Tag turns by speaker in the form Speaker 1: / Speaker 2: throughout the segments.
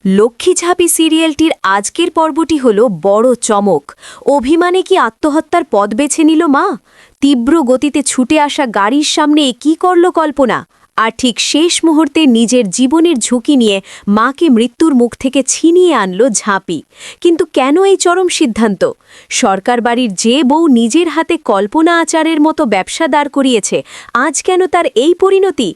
Speaker 1: লক্ষ্মী ঝাঁপি সিরিয়ালটির আজকের পর্বটি হল বড় চমক। অভিমানে কি আত্মহত্যার পথ বেছে নিল মা? তীব্র গতিতে ছুটে আসা গাড়ির সামনে কী করল কল্পনা? আর ঠিক শেষ মুহূর্তে নিজের জীবনের ঝুঁকি নিয়ে মাকে মৃত্যুর মুখ থেকে ছিনিয়ে আনল ঝাঁপি। কিন্তু কেন এই চরম সিদ্ধান্ত? সরকার বাড়ির যে বউ নিজের হাতে কল্পনা আচারের মতো ব্যবসা দাঁড় করিয়েছে, আজ কেন তার এই পরিণতি?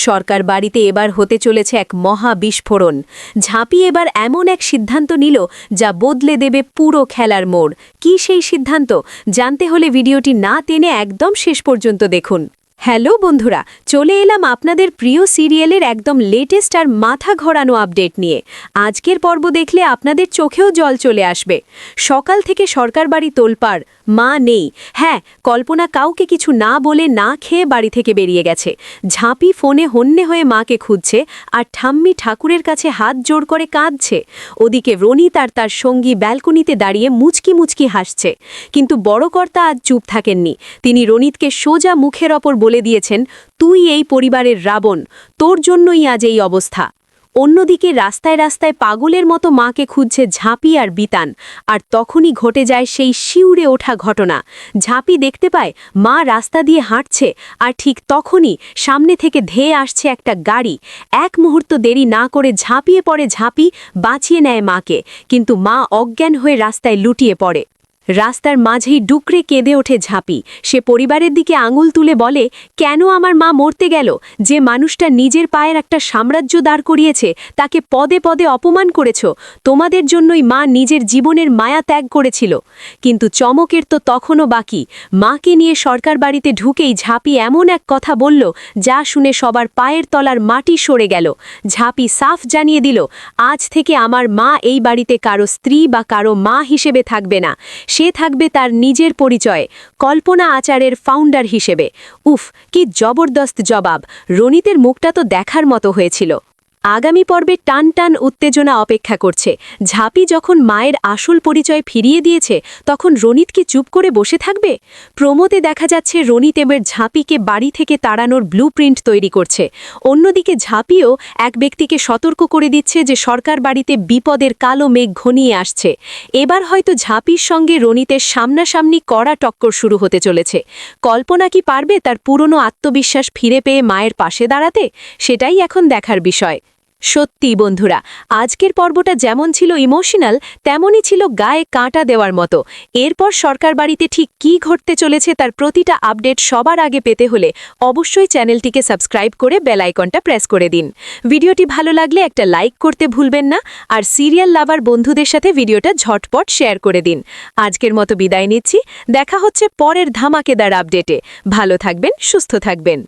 Speaker 1: সরকার বাড়িতে এবার হতে চলেছে এক মহা বিস্ফোরণ। ঝাঁপি এবার এমন এক সিদ্ধান্ত নিল যা বদলে দেবে পুরো খেলার মোড়। কী সেই সিদ্ধান্ত? জানতে হলে ভিডিওটি না টেনে একদম শেষ পর্যন্ত দেখুন। হ্যালো বন্ধুরা, চলে এলাম আপনাদের প্রিয় সিরিয়ালের একদম লেটেস্ট আর মাথা ঘোরানো আপডেট নিয়ে। আজকের পর্ব দেখলে আপনাদের চোখেও জল চলে আসবে। সকাল থেকে সরকার বাড়ি তোলপাড়, মা নেই। হ্যাঁ, কল্পনা কাউকে কিছু না বলে না খেয়ে বাড়ি থেকে বেরিয়ে গেছে। ঝাঁপি ফোনে হন্যে হয়ে মাকে খুঁজছে, আর ঠাম্মি ঠাকুরের কাছে হাত জোড় করে কাঁদছে। ওদিকে রনিত আর তার সঙ্গী ব্যালকনিতে দাঁড়িয়ে মুচকি মুচকি হাসছে। কিন্তু বড় কর্তা আজ চুপ থাকেননি। তিনি রনিতকে সোজা মুখের ওপর বলে দিয়েছেন, তুই এই পরিবারের রাবণ, তোর জন্যই আজ এই অবস্থা। অন্যদিকে রাস্তায় রাস্তায় পাগলের মতো মাকে খুঁজছে ঝাঁপি আর বিতান। আর তখনই ঘটে যায় সেই শিউরে ওঠা ঘটনা। ঝাঁপি দেখতে পায় মা রাস্তা দিয়ে হাঁটছে, আর ঠিক তখনই সামনে থেকে ধেয়ে আসছে একটা গাড়ি। এক মুহূর্ত দেরি না করে ঝাঁপিয়ে পড়ে ঝাঁপি, বাঁচিয়ে নেয় মাকে। কিন্তু মা অজ্ঞান হয়ে রাস্তায় লুটিয়ে পড়ে। রাস্তার মাঝেই ডুকরে কেঁদে ওঠে ঝাঁপি। সে পরিবারের দিকে আঙুল তুলে বলে, কেন আমার মা মরতে গেল? যে মানুষটা নিজের পায়ের একটা সাম্রাজ্য দাঁড় করিয়েছে, তাকে পদে পদে অপমান করেছ। তোমাদের জন্যই মা নিজের জীবনের মায়া ত্যাগ করেছিল। কিন্তু চমকের তো তখনও বাকি। মাকে নিয়ে সরকার বাড়িতে ঢুকেই ঝাঁপি এমন এক কথা বলল, যা শুনে সবার পায়ের তলার মাটি সরে গেল। ঝাঁপি সাফ জানিয়ে দিল, আজ থেকে আমার মা এই বাড়িতে কারো স্ত্রী বা কারো মা হিসেবে থাকবে না। সে থাকবে তার নিজের পরিচয়ে, কল্পনা আচারের ফাউন্ডার হিসেবে। উফ, কি জবরদস্ত জবাব! রনিতের মুখটা তো দেখার মতো হয়েছিল। আগামী পর্বে টান টান উত্তেজনা অপেক্ষা করছে। ঝাঁপি যখন মায়ের আসল পরিচয় ফিরিয়ে দিয়েছে, তখন রনিত কি চুপ করে বসে থাকবে? প্রমোতে দেখা যাচ্ছে রনিত এবার ঝাঁপিকে বাড়ি থেকে তাড়ানোর ব্লুপ্রিন্ট তৈরি করছে। অন্যদিকে ঝাঁপিও এক ব্যক্তিকে সতর্ক করে দিচ্ছে যে সরকার বাড়িতে বিপদের কালো মেঘ ঘনিয়ে আসছে। এবার হয়তো ঝাঁপির সঙ্গে রনিতের সামনাসামনি কড়া টক্কর শুরু হতে চলেছে। কল্পনা কি পারবে তার পুরনো আত্মবিশ্বাস ফিরে পেয়ে মায়ের পাশে দাঁড়াতে? সেটাই এখন দেখার বিষয়। সত্যি বন্ধুরা, আজকের পর্বটা যেমন ছিল ইমোশনাল, তেমনই ছিল গায়ে কাঁটা দেওয়ার মতো। এরপর সরকার বাড়িতে ঠিক কী ঘটতে চলেছে তার প্রতিটা আপডেট সবার আগে পেতে হলে অবশ্যই চ্যানেলটিকে সাবস্ক্রাইব করে বেল আইকনটা প্রেস করে দিন। ভিডিওটি ভালো লাগলে একটা লাইক করতে ভুলবেন না, আর সিরিয়াল লাভার বন্ধুদের সাথে ভিডিওটা ঝটপট শেয়ার করে দিন। আজকের মতো বিদায় নিচ্ছি। দেখা হচ্ছে পরের ধামাকেদার আপডেটে। ভালো থাকবেন, সুস্থ থাকবেন।